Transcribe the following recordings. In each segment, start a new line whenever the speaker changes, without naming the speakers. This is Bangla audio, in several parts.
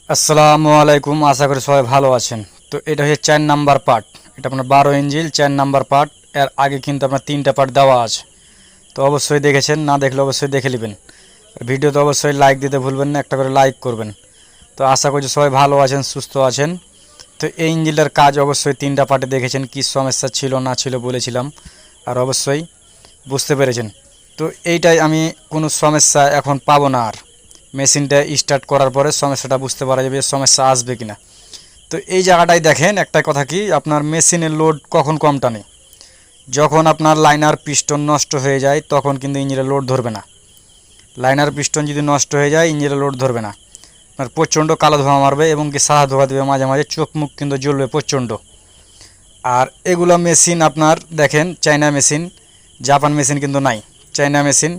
আসসালামু আলাইকুম, আশা করি সবাই ভালো আছেন। তো এটা হচ্ছে 4 নাম্বার পার্ট। এটা আপনার 12 ইঞ্চিল 4 নাম্বার পার্ট। এর আগে কিন্তু আপনার 3টা পার্ট দেওয়া আছে। তো অবশ্যই দেখেছেন, না দেখলে অবশ্যই দেখে নেবেন। ভিডিওতে অবশ্যই লাইক দিতে ভুলবেন না, একটা করে লাইক করবেন। তো আশা করছি সবাই ভালো আছেন, সুস্থ আছেন। তো এই ইঞ্জিনটার কাজ অবশ্যই 3টা পার্টে দেখেছেন, কী সমস্যা ছিল না ছিল বলেছিলাম, আর অবশ্যই বুঝতে পেরেছেন। তো এইটাই আমি কোনো সমস্যা এখন পাবো না আর। মেশিনটা স্টার্ট করার পরে সমস্যাটা বুঝতে পারা যাবে, সমস্যা আসবে কিনা। তো এই জায়গাটায় দেখেন একটা কথা, কি আপনার মেশিনের লোড কখন কম টানে, যখন আপনার লাইনার পিস্টন নষ্ট হয়ে যায় তখন কিন্তু ইঞ্জিনের লোড ধরবে না। লাইনার পিস্টন যদি নষ্ট হয়ে যায় ইঞ্জিনের লোড ধরবে না, আপনার প্রচণ্ড কালো ধোঁয়া মারবে এবং কি সাদা ধোঁয়া দেবে, মাঝে মাঝে চোখ মুখ কিন্তু জ্বলবে প্রচণ্ড। আর এগুলো মেশিন আপনার দেখেন চায়না মেশিন, জাপান মেশিন কিন্তু নাই, চায়না মেশিন।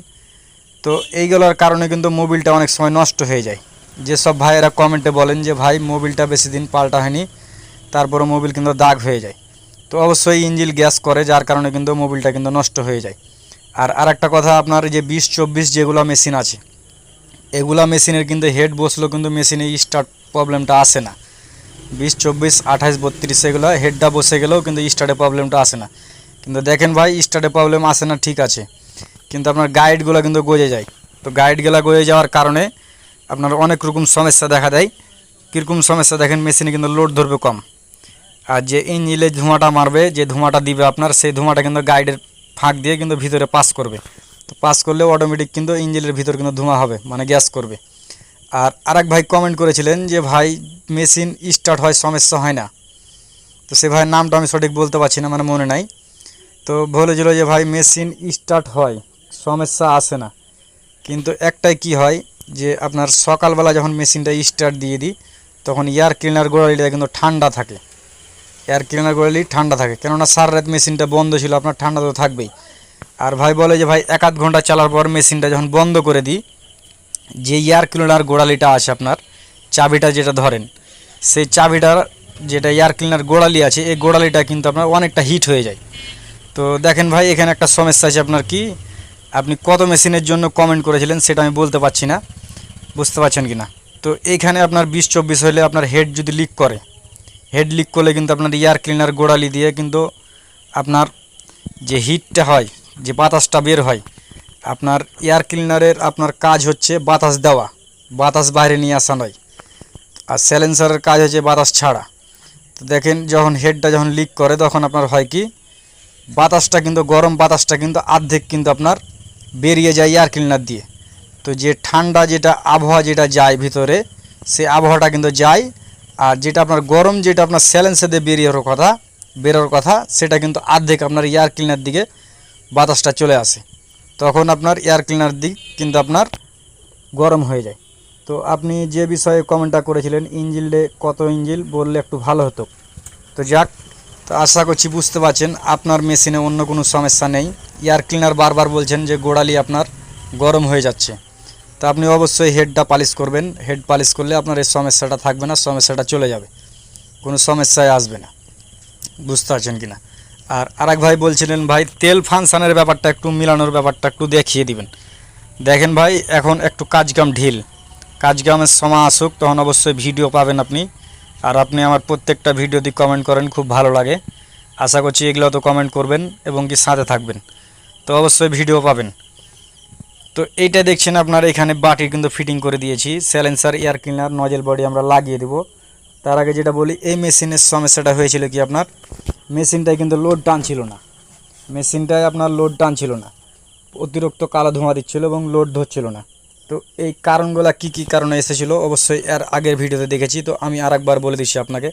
তো এইগুলোর কারণে কিন্তু মোবিলটা অনেক সময় নষ্ট হয়ে যায়। যেসব ভাইয়েরা কমেন্টে বলেন যে ভাই মোবিলটা বেশি দিন পাল্টা হয়নি, তারপরে মোবিল কিন্তু দাগ হয়ে যায়। তো অবশ্যই ইঞ্জিন গ্যাস করে, যার কারণে কিন্তু মোবিলটা কিন্তু নষ্ট হয়ে যায়। আর আরেকটা কথা, আপনার যে 20-24 যেগুলো মেশিন আছে, এগুলা মেশিনের কিন্তু হেড বসলেও কিন্তু মেশিনে স্টার্ট প্রবলেমটা আসে না। 20-24, 28-32 এগুলো হেডটা বসে গেলেও কিন্তু স্টার্টে প্রবলেমটা আসে না। কিন্তু দেখেন ভাই, স্টার্টে প্রবলেম আসে না ঠিক আছে, কিন্তু আপনার গাইডগুলো কিন্তু গজে যায়। তো গাইডগুলো গজে যাওয়ার কারণে আপনার অনেক রকম সমস্যা দেখা দেয়। কীরকম সমস্যা দেখেন, মেশিনে কিন্তু লোড ধরবে কম। আর যে ইঞ্জিনে ধোঁয়াটা মারবে, যে ধোঁয়াটা দিবে আপনার, সেই ধোঁয়াটা কিন্তু গাইডের ফাঁক দিয়ে কিন্তু ভিতরে পাস করবে। তো পাস করলে অটোমেটিক কিন্তু ইঞ্জিনের ভিতর কিন্তু ধোঁয়া হবে, মানে গ্যাস করবে। আর আরেক ভাই কমেন্ট করেছিলেন যে ভাই মেশিন স্টার্ট হয় সমস্যা হয় না। তো সে ভাইয়ের নামটা আমি সঠিক বলতে পারছি না, মানে মনে নাই। তো বলেছিল যে ভাই মেশিন স্টার্ট হয়, সমস্যা আসে না। কিন্তু একটাই কি হয়, যে আপনার সকালবেলা যখন মেশিনটা স্টার্ট দিয়ে দিই, তখন এয়ার ক্লিনার গোড়ালিটা কিন্তু ঠান্ডা থাকে। এয়ার ক্লিনার গোড়ালি ঠান্ডা থাকে, কেননা সারা রাত মেশিনটা বন্ধ ছিল, আপনার ঠান্ডা তো থাকবেই। আর ভাই বলে যে ভাই 1-8 ঘন্টা চালার পর মেশিনটা যখন বন্ধ করে দিই, যে এয়ার ক্লিনার গোড়ালিটা আছে আপনার, চাবিটা যেটা ধরেন, সেই চাবিটার যেটা এয়ার ক্লিনার গোড়ালি আছে, এই গোড়ালিটা কিন্তু আপনার অনেকটা হিট হয়ে যায়। তো দেখেন ভাই, এখানে একটা সমস্যা আছে আপনার, কি আপনি কত মেশিনের জন্য কমেন্ট করেছিলেন সেটা আমি বলতে পারছি না, বুঝতে পারছেন কি না। তো এইখানে আপনার 20-24 হলে আপনার হেড যদি লিক করে, হেড লিক করলে কিন্তু আপনার এয়ার ক্লিনার গোড়ালি দিয়ে কিন্তু আপনার যে হিটটা হয়, যে বাতাসটা বের হয়, আপনার এয়ার ক্লিনারের আপনার কাজ হচ্ছে বাতাস দেওয়া, বাতাস বাইরে নিয়ে আসা নয়। আর স্যালেন্সারের কাজ হচ্ছে বাতাস ছাড়া। তো দেখেন যখন হেডটা যখন লিক করে, তখন আপনার হয় কি, বাতাসটা কিন্তু গরম বাতাসটা কিন্তু অর্ধেক কিন্তু আপনার বেরিয়ে যায় এয়ার ক্লিনার দিয়ে। তো যে ঠান্ডা যেটা আবহাওয়া যেটা যায় ভিতরে, সেই আবহাওয়াটা কিন্তু যায়। আর যেটা আপনার গরম, যেটা আপনার স্যালেন্সার দিয়ে বেরোর কথা, সেটা কিন্তু অর্ধেক আপনার এয়ার ক্লিনার দিকে বাতাসটা চলে আসে। তখন আপনার এয়ার ক্লিনার দিক কিন্তু আপনার গরম হয়ে যায়। তো আপনি যে বিষয়ে কমেন্টটা করেছিলেন, ইঞ্জিলে কত ইঞ্জিল বললে একটু ভালো হতো। তো যাক, তো আশা করছি বুঝতে পারছেন, আপনার মেশিনে অন্য কোনো সমস্যা নেই। এয়ার ক্লিনার বারবার বলছেন যে গোড়ালি আপনার গরম হয়ে যাচ্ছে। তো আপনি অবশ্যই হেডটা পালিশ করবেন, হেড পালিশ করলে আপনার এই সমস্যাটা থাকবে না, সমস্যাটা চলে যাবে, কোনো সমস্যায় আসবে না, বুঝতে পারছেন কি না। আর আরেক ভাই বলছিলেন ভাই তেল ফাংশানের ব্যাপারটা একটু মিলানোর ব্যাপারটা একটু দেখিয়ে দিবেন। দেখেন ভাই, এখন একটু কাজকাম ঢিল, কাজকামের সময় আসুক তখন অবশ্যই ভিডিও পাবেন আপনি। আর আপনি আমার প্রত্যেকটা ভিডিওতে কমেন্ট করেন, খুব ভালো লাগে। আশা করছি এগুলো তো কমেন্ট করবেন এবং কি সাথে থাকবেন, তো অবশ্যই ভিডিও পাবেন। তো এইটা দেখছেন আপনার, এখানে বাটি কিন্তু ফিটিং করে দিয়েছি, silencer air cleaner nozzle body আমরা লাগিয়ে দেবো। তার আগে যেটা বলি, এই মেশিনের সমস্যাটা হয়েছিল কি, আপনার মেশিনটায় কিন্তু লোড টানছিল না, মেশিনটায় আপনার লোড টানছিল না, অতিরিক্ত কালো ধোঁয়া দিচ্ছিল এবং লোড ধরছিল না। তো এই কারণগুলো কি কি কারণে এসেছিলো অবশ্যই এর আগের ভিডিওতে দেখেছি, তো আমি আরেকবার বলে দিচ্ছি আপনাকে।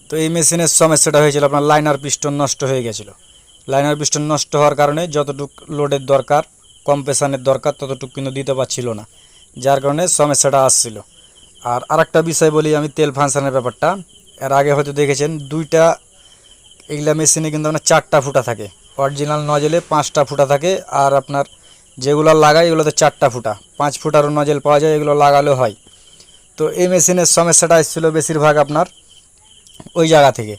তো এই মেশিনের সমস্যাটা হয়েছিল আপনার লাইনার পিস্টন নষ্ট হয়ে গেছিলো। লাইনার পিস্টন নষ্ট হওয়ার কারণে যতটুকু লোডের দরকার, কম্প্রেশনের দরকার, ততটুকু কিন্তু দিতে পারছিল না, যার কারণে সমস্যাটা আসছিল। আর আরেকটা বিষয় বলি আমি, তেল ফাংশনের ব্যাপারটা। এর আগে হয়তো দেখেছেন দুইটা, এগুলা মেশিনে কিন্তু আপনার 4টা ফুটা থাকে, অরিজিনাল নজেলে 5টা ফুটা থাকে। আর আপনার যেগুলো লাগায় এগুলোতে 4টা ফুটা, 5 ফুটারও নজেল পাওয়া যায়, এগুলো লাগালেও হয়। তো এই মেশিনের সমস্যাটা এসেছিলো বেশিরভাগ আপনার ওই জায়গা থেকে,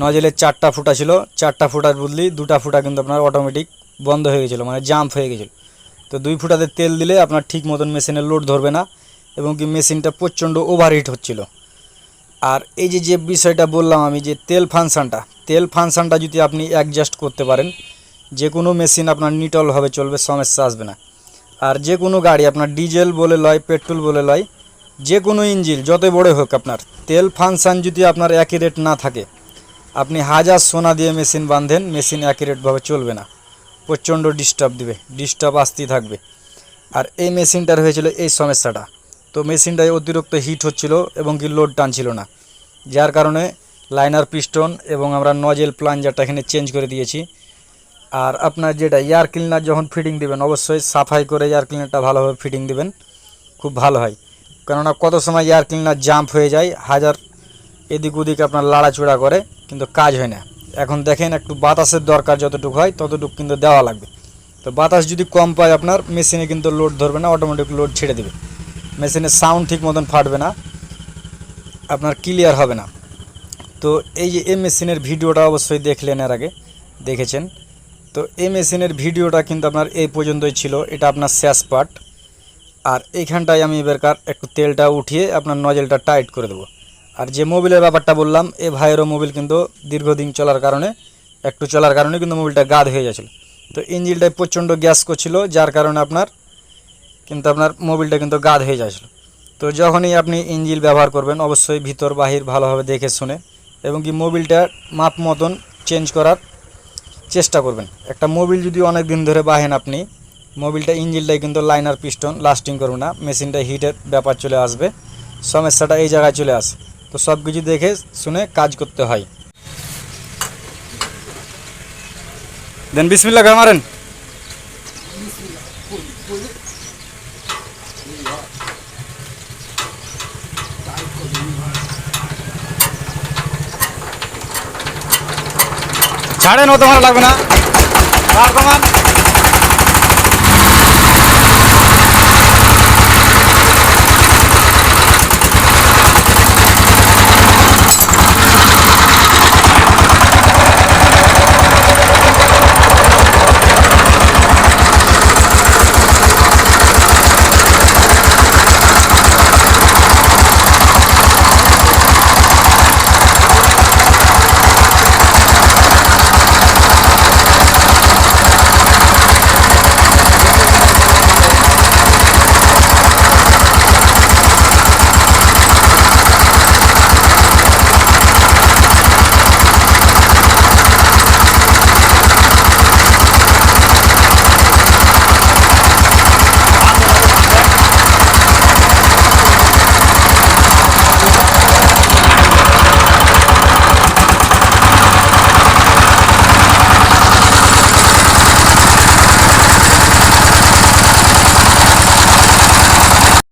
নজেলের 4টা ফুটা ছিল, 4টা ফুটার বদলি 2টা ফুটা কিন্তু আপনার অটোমেটিক বন্ধ হয়ে গেছিলো, মানে জাম্প হয়ে গেছিলো। তো 2 ফুটাতে তেল দিলে আপনার ঠিক মতন মেশিনে লোড ধরবে না এবং কি মেশিনটা প্রচণ্ড ওভারহিট হচ্ছিল। আর এই যে বিষয়টা বললাম আমি, যে তেল ফাংশানটা যদি আপনি অ্যাডজাস্ট করতে পারেন, যে কোনো মেশিন আপনার নিটলভাবে চলবে, সমস্যা আসবে না। আর যে কোনো গাড়ি আপনার ডিজেল বলে লয়, পেট্রোল বলে লয়, যে কোনো ইঞ্জিন যতই বড় হোক, আপনার তেল ফাংশান যদি আপনার অ্যাকুরেট না থাকে, আপনি হাজার সোনা দিয়ে মেশিন বাঁধেন, মেশিন অ্যাকুরেটভাবে চলবে না, প্রচণ্ড ডিস্টার্ব আসতেই থাকবে। আর এই মেশিনটার হয়েছিল এই সমস্যাটা। তো মেশিনটায় অতিরিক্ত হিট হচ্ছিল এবং কি লোড টানছিল না, যার কারণে লাইনার পিস্টন এবং আমরা নজেল প্লাঞ্জারটা এখানে চেঞ্জ করে দিয়েছি। আর আপনার যেটা এয়ার ক্লিনার যখন ফিটিং দিবেন, অবশ্যই সাফাই করে এয়ার ক্লিনারটা ভালোভাবে ফিটিং দিবেন, খুব ভালো হয়। কেননা কত সময় এয়ার ক্লিনার জাম্প হয়ে যায়, হাজার এদিক ওদিক আপনার লাড়াচড়া করে, কিন্তু কাজ হয় না। এখন দেখেন একটু বাতাসের দরকার, যতটুকু হয় ততটুকু কিন্তু দেওয়া লাগবে। তো বাতাস যদি কম পায় আপনার মেশিনে কিন্তু লোড ধরবে না, অটোমেটিক লোড ছেড়ে দেবে, মেশিনের সাউন্ড ঠিক মতন ফাটবে না, আপনার ক্লিয়ার হবে না। তো এই যে এই মেশিনের ভিডিওটা অবশ্যই দেখলেন, এর আগে দেখেছেন। তো এই মেশিনের ভিডিওটা কিন্তু আপনার এই পর্যন্তই ছিল, এটা আপনার শেষ পার্ট। আর এইখানটায় আমি এবারকার একটু তেলটা উঠিয়ে আপনার নজেলটা টাইট করে দেবো। আর যে মোবিলের ব্যাপারটা বললাম, এ ভাইয়েরও মোবিল কিন্তু দীর্ঘদিন চলার কারণে কিন্তু মোবিলটা গাদ হয়ে যাচ্ছিল। তো ইঞ্জিনটায় প্রচণ্ড গ্যাস করছিল, যার কারণে আপনার মোবিলটা কিন্তু গাদ হয়ে যাচ্ছিল। তো যখনই আপনি ইঞ্জিন ব্যবহার করবেন, অবশ্যই ভিতর বাহির ভালোভাবে দেখে শুনে এবং কি মোবিলটা মাপ মতন চেঞ্জ করার চেষ্টা করবেন। একটা মোবিল যদি অনেক দিন ধরে বাহেন আপনি, মোবিলটা ইঞ্জিনটাই কিন্তু লাইনার পিস্টন লাস্টিং করবে না, মেশিনটা হিটের ব্যাপার চলে আসবে, সমস্যাটা এই জায়গায় চলে আসে। তো সব কিছু দেখে শুনে কাজ করতে হয়। দেন বিসমিল্লাহ করে মারেন। ছাড়েন, অত ভালো লাগবে না, আর কমান।